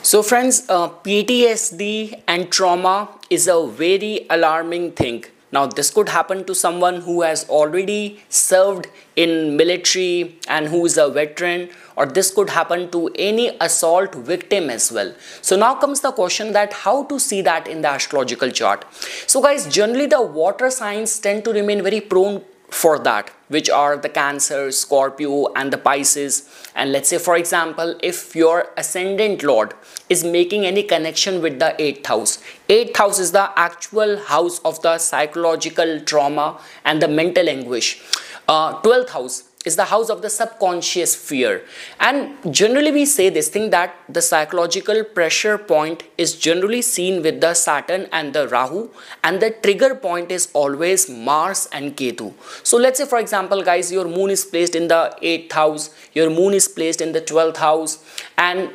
So friends, PTSD and trauma is a very alarming thing. Now this could happen to someone who has already served in military and who is a veteran, or this could happen to any assault victim as well. So now comes the question that how to see that in the astrological chart. So guys, generally the water signs tend to remain very prone for that, which are the Cancer, Scorpio and the Pisces. And let's say for example, if your ascendant lord is making any connection with the 8th house, 8th house is the actual house of the psychological trauma and the mental anguish. 12th house is the house of the subconscious fear. And generally we say this thing that the psychological pressure point is generally seen with the Saturn and the Rahu, and the trigger point is always Mars and Ketu. So let's say for example guys, your moon is placed in the 8th house, your moon is placed in the 12th house, and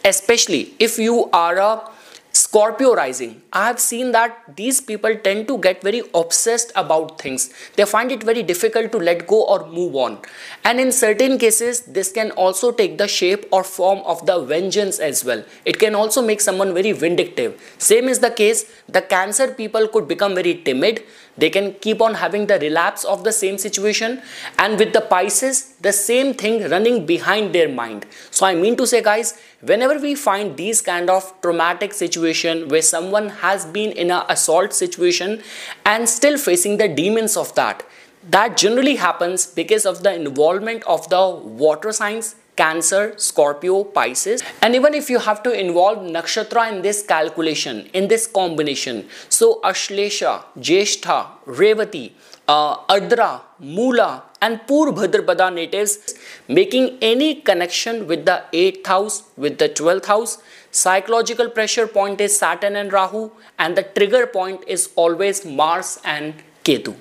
especially if you are a Scorpio rising, I have seen that these people tend to get very obsessed about things. They find it very difficult to let go or move on. And in certain cases, this can also take the shape or form of the vengeance as well. It can also make someone very vindictive. Same is the case, the Cancer people could become very timid. They can keep on having the relapse of the same situation, and with the Pisces, the same thing running behind their mind. So I mean to say guys, whenever we find these kind of traumatic situation where someone has been in an assault situation and still facing the demons of that generally happens because of the involvement of the water signs, Cancer, Scorpio, Pisces. And even if you have to involve nakshatra in this calculation, in this combination, so Ashlesha, Jeshtha, Revati, Ardra, Mula and Purvabhadrapada natives making any connection with the 8th house, with the 12th house, psychological pressure point is Saturn and Rahu, and the trigger point is always Mars and Ketu.